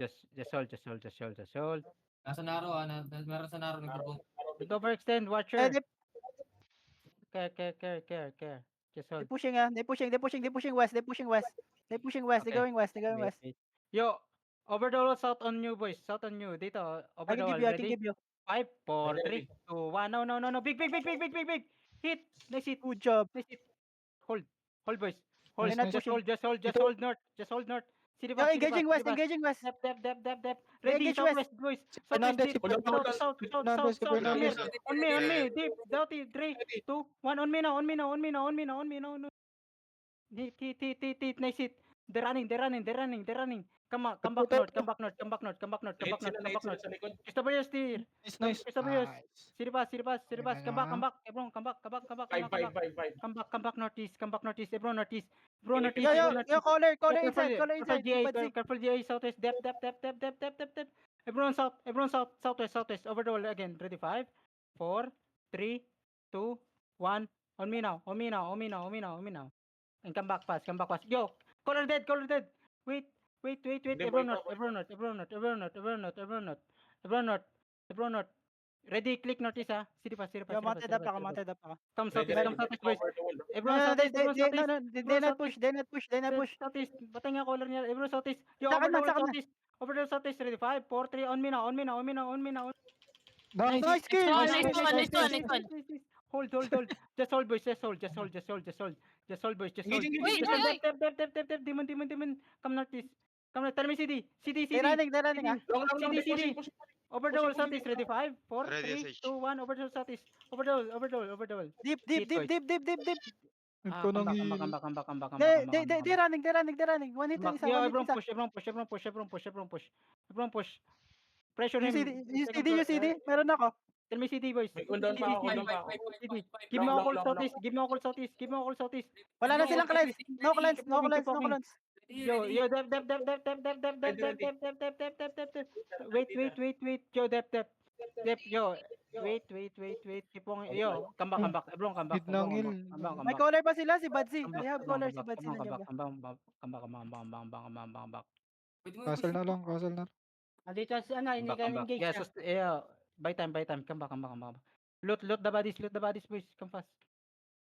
Just hold. Nasa Naro meron sa Naro nagpo-vote. Don't overextend, Eh, watcher. Care. Just they hold. pushing they pushing west. They're pushing west. They're going west. Wait. Yo, over the wall, south on you, boys. South on you. Dito, over I the can wall. give you. Ready? 5, 4, 3, 2, 1. No. Big. Hit. Nice hit. Good job. Hold, boys. They're not pushing. Just hold north. City Yo, pass. engaging west. Dep. They Ready, engage southwest, boys. Southwest, Fernandez, deep. si Fernandez. South. Fernandez, si Fernandez. On me. Deep. Doughty. 3, 2, 1. On me now. Hit. Nice hit. They're running. Come back north. Sa likod. Christopher steer. Nice. City pass. Come back. Everyone, come back. 5. Come back northeast. Everyone northeast. Yo, caller inside. Careful GA southwest. Depth. Everyone southwest. Over the wall again. Ready? 5, 4, 3, 2, 1. On me now. And come back fast. Yo, caller dead. Wait. Everyone north. Ready? Click northeast ha. City pass. Yo, mounted up ako. Come Ready, southwest. Everyone southeast. They not push. Southeast. Batay nga caller niya. Everyone southeast. Yo, Sa akin over the man. wall southeast. Over the southeast. Ready? 5, 4, 3. On me now. Nice kill. Nice one. Hold. Just hold, boys. Just hold, boys. Wait. Dep. Demon. Come northeast. Tell me CD. They're running ah. CD. Over the wall Pushing. southeast. Ready? 5, 4, Ready, 3, SH. 2, 1. Over the wall southeast. Over the wall. Deep. Come back. They're running. One hit lang isa. Everyone push. Pressure him. You CD. Meron ako. Tell me CD, boys. May cooldown pa ako. Give me all southeast. Wala na silang cleanse. No cleanse. Yo, dep. Wait. Yo, dep. Yo, wait. Keep on. Yo, come back. Everyone, come back. May caller pa sila, si Badsy. They have caller si Badsy. Come back. Castle na lang. Andito si engage Yeah, buy time. Come back. Loot the bodies, boys. Come fast.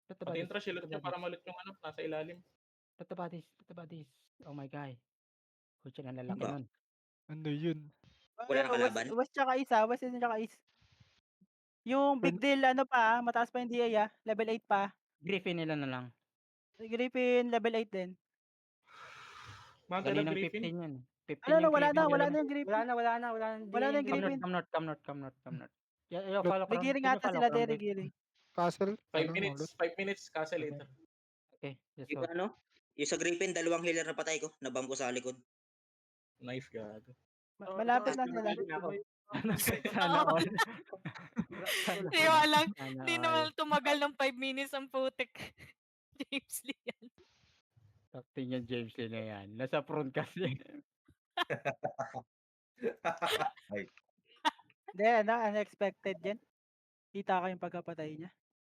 Pati yung trash, ilot nyo para malut yung nasa ilalim. Loot the bodies. Oh my god. Kutsi ang lalaki nun. Ano yun? Wala na kalaban? West tsaka East. Yung big deal, mataas pa yung DA level 8 pa. Griffin nila na lang. Griffin, level 8 din. Galing ng 15 yan. 15 Wala na yung Griffin. Wala na yung Griffin. Come north. Yo, follow ko. Regearing ata sila, regearing. Castle. 5 minutes, castle later. Okay, just Yung hold. yung sa Griffin, 2 healer na patay ko. Nabang ko sa likod. Nice, gago. Malapit lang sila. Sana all. Hindi naman tumagal ng 5 minutes ang putik. James Lee yan. Takting yan, James Lee na yan. Nasa front kasi. Hindi, unexpected yan. Kita ko yung pagkapatay niya.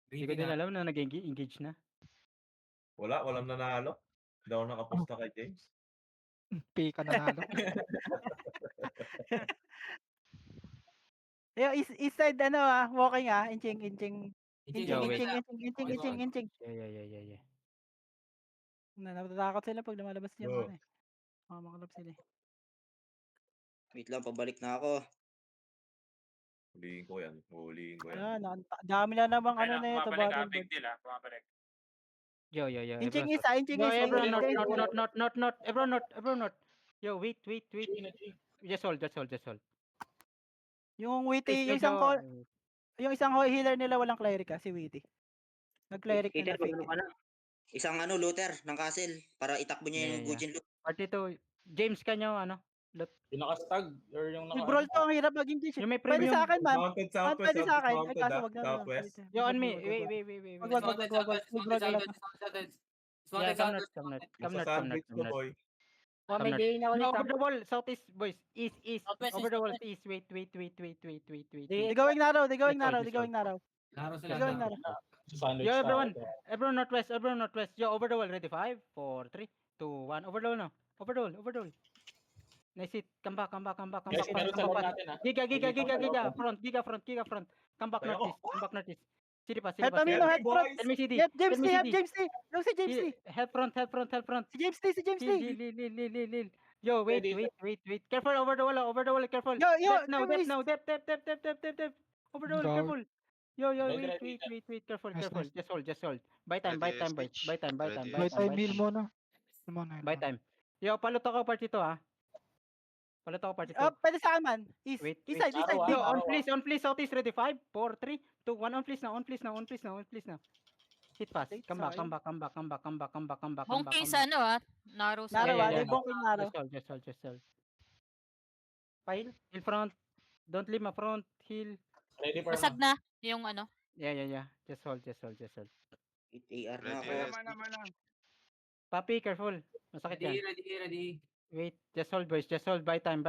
Hindi ko din alam na nag-engage na. Walang nanalo. Hindi ako nakaposta kay James. Pika nanalo. Yo, east side walking inching. Yeah. Natatakot sila pag lumalabas yung mamakalap sila. Wait lang, pabalik na ako. Huliin ko yan. Dami na namang na ito. Yo. Inching is. Everyone not. Everyone not. Yo, wait. Just hold. Yung Witty, yung isang healer nila walang cleric si Witty. Nag-cleric na fake. Isang looter ng castle para itakbo niya yung Gujin loot. Party to, James kanyo loot. Yung naka-stag or yung Yung brawl to ang hirap maging dish. Yung may Pwede premium. sa akin, man. Mounted southwest. Pwede sa akin. Ay, kaso wag na. Southwest. Yo, on me. Wait. Come not. Sandwich ko, boy. May gain ako No, over the wall, southeast, boys. East. Over the wall, east. Wait. They going narrow. Naro sila. Yo, everyone northwest. Yo, over the wall, ready? 5, 4, 3, 2, 1. Over the wall now. Over the wall. Nice hit. Come back, come back, come back, come Guys, back. meron Fast, sa come loob back. natin, ha? Giga, giga, Nakikita giga, ko, giga. loob. Front, giga, front, giga, front. Come back Ayoko. northeast. Come back northeast. City pass, city Help pass, kami city no, pass. help front. Tell me CD. Help James Tell me Lee, help CD. James Lee. No, si James Lee. Help front, help front, help front. Si James Lee, si James Heal, Lee. heal. Yo, wait, Ready, wait, wait, wait. Careful over the wall, careful. Yo, Depth now, James. depth. Over the wall, Go. careful. Yo, Ready, wait. Careful, Nice, careful. nice. Just hold. Buy time, Ready, boys. SH. Buy time. Ready, May time Buy heal time. muna. Heal muna, heal Buy muna. time. Yo, palut ako part ito ah. Palut ako part ito. Pwede sa aman. East. Wait, East wait. side, east side. Araw, Big. Yo, araw, on please, Southeast ready. 5, 4, 3, 2, 1. On please now. Hit pass. Wait, Come back. sorry. Bongking sa ano Naro sa Naro, Yeah, ah. yeah. May bongking Naro. Just hold. Pile. Heal front. Don't leave my front. Heal. Ready for Basag na yung ano. Yeah. Just hold. Hit AR na Ready, ako. Papi, careful. Masakit yan. Ready. Wait, just hold boys. Buy time.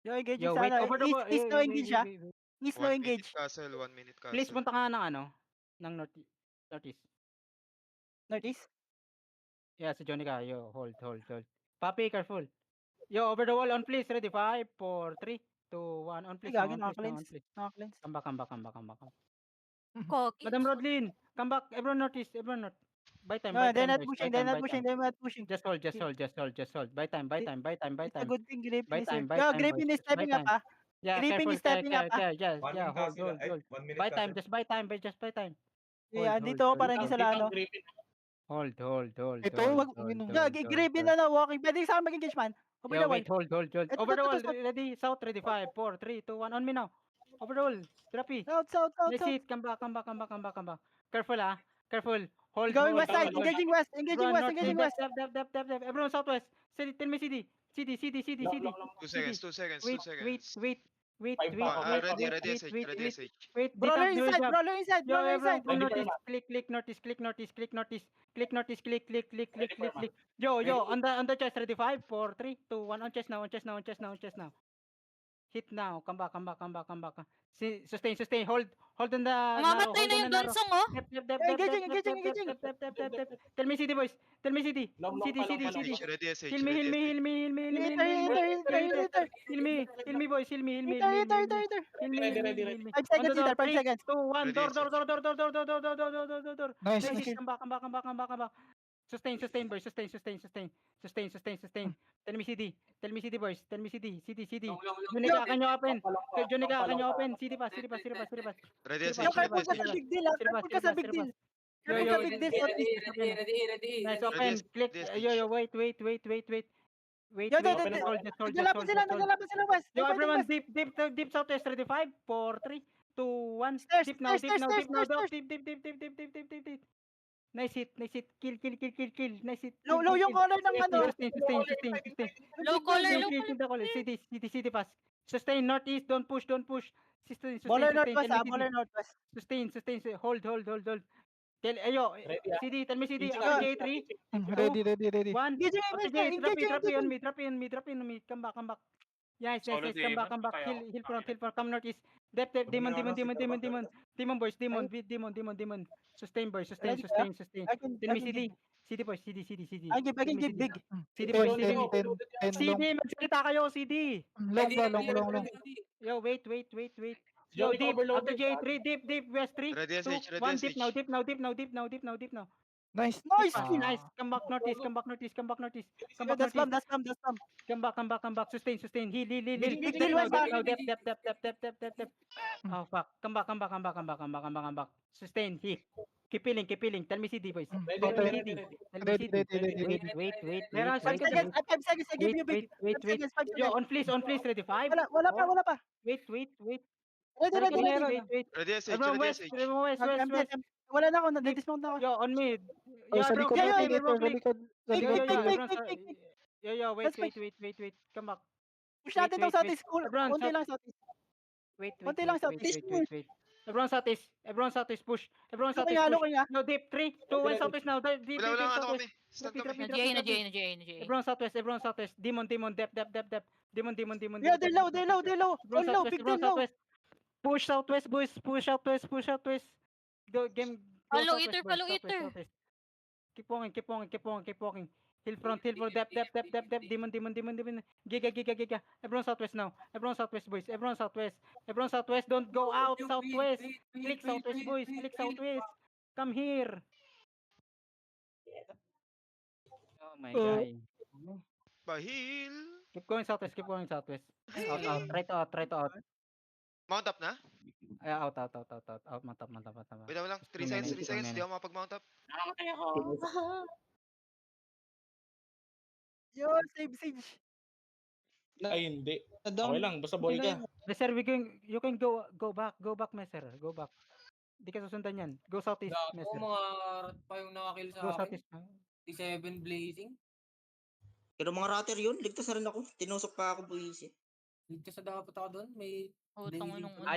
Yo, engage Yo, sa wait. ano. Over the wall. East no engage ah. East no 1 minute engage. castle, 1 minute castle. Please punta ka ng ng northeast. Northeast. Yeah, si Johnny ka. Yo, hold. Papi, careful. Yo, over the wall on please. Ready? 5, 4, 3, 2, 1. On Ay, please. gagi, On naka-cleanse. please. Naka-cleanse. Come back. Koki. Madam Rodlin, come back. Everyone north. Buy time. No, they're Buy not time, boys. pushing. Buy They're time, not pushing. Just hold. Buy time. It's a good thing Griffin Buy is here. time, buy Yo, time, Griffin boys. is stepping Buy up ah. Yeah, Griffin careful. is stepping up, ah. Yeah, One minute hold. castle. Ay, 1 minute Buy time, castle. just buy time. Yeah, Hold, dito ako para hindi hold. sa lano. Hold. Ito, wag uminom. Yo, Griffin na walking. Pwede sa akin mag-engage man. Over the Yo, wall. wait, hold. Ito, Over the ito, wall, ito. ready, south, ready, 5, 4, 3, 2, 1, on me now. Over the wall, Grappy. South. Nice hit, come back. Careful ah, careful. Hold. Going west hold, side. hold. Engaging west. Engaging west. Depth. Everyone southwest. Tell me CD. Long. 2 seconds, 2 seconds, 2 seconds. Wait. Ready, SH, ready, SH. Wait, Brawler do your inside. job. Brawler inside. Yo, Brawler everyone, inside. come Ready for northeast. Click northeast. Ready for Click. Yo, on the chest, ready, 5, 4, 3, 2, 1, on chest now. Hit now, come back. Sustain, hold on the narrow, Mamatay hold na on yung the narrow. Donsong Engaging. Dep. Tell me CD, boys. Long, CD. SH, ready, SH, Heal me. Hitter. Heal me, boys. Heal me. Hitter. Heal me. Ready. 5 seconds, hitter. 5 3, seconds. 2, 1. Ready, Door. Nice. Nice. Come back. Sustain, boys. Sustain. Tell me CD, boys. CD. Jonica, can you open? CD pass. Ready, Yo, SH, Yo, ready, careful ka SH. sa big deal ah. Careful ka sa big deal. Careful sa big deal. Ready. Nice, Ready, open. Click. SH. Yo, wait. Yo, naglalaban sila west. Yo, They're fighting everyone, west. deep southwest, ready, 5, 4, 3, 2, 1. Stairs. Deep now. Deep. Nice hit. Kill. Nice hit. Low yung color ng ano. Sustain. Low color. Kill the color. CD pass. Sustain, northeast, don't push. Sustain. Baller northwest Tell ah. me Baller northwest. Sustain. Hold. Tell, Ready, ah. CD, tell me CD. Easy After lang. J3, 1. Engaging. Drop on me. Come back. Yes. Solo Come back. Kaya Heal front. Come northeast. Depth. Demon. Boys. Demon. Sustain, boys. Sustain. I can Tell me CD. CD, boys. CD. I can give big. CD, boys. 10 long. CD, magsalita kayo, CD. Long. Yo, wait. Yo, Johnny, deep. overloaded. After J3, deep, west 3, Ready, 2, SH, ready, 1, SH. deep now. Nice. Nice. Nice. Come back northeast. Come back northeast. That's spam. Come back. Sustain. Heal. Big Depth deal, now, west ah. Depth. Oh, fuck. Come back. Sustain. Heal. Keep healing. Tell me CD, boys. Ready. Wait. Meron 5 seconds. 5 seconds. I give you big. 5 seconds. 5 Yo, seconds. on please, ready? 5. Wala pa. Wait. Ready. Ready, SH, Everyone ready, west. I'm Wala na ako. Na-dismount na ako. Yo, on me. Sa likod. Everyone click. Click. Yo, Let's wait. Come back. Push natin tong southeast school. Everyone, Konti lang southeast. Wait. Konti lang southeast. Everyone southeast, push. Everyone southeast, Halo push. kaya. No, deep, 3, 2, 1, southeast now. Deep, Wala ano southwest. kami. Stand kami. Na Everyone southwest. Demon, depth. Demon. Yeah, they're low. All low. Big deal low. Push southwest, boys. Push southwest. Go, game. Go Follow southwest, eater, boys. follow Southwest, eater. southwest. Keep walking. Hill front, depth, demon. Giga. Everyone southwest now. Everyone southwest, boys. Everyone southwest. Don't go out, southwest. Click southwest, boys. Click southwest. Come here. Oh my Oh. God. Bahil. Keep going southwest. Out. Try to out. Mount up na? Out. Mantap. Wait lang. 3 Two seconds, minutes, 3 seconds. two Di ako makapag-mount up. Nakamatay ako. Yo, save siege. Ay, hindi. Okay lang, basta buhay ka. Sir, you can go back, Messer. Go back. Di ka susundan yan. Go southeast, Gago, Messer. mga rat pa yung nakakill Go sa akin. southeast. 7 blazing. Pero mga rater yun, ligtas na rin ako. Tinusok pa ako buwisit. Ligtas na dapat ako doon. May Utang blazing nung pa.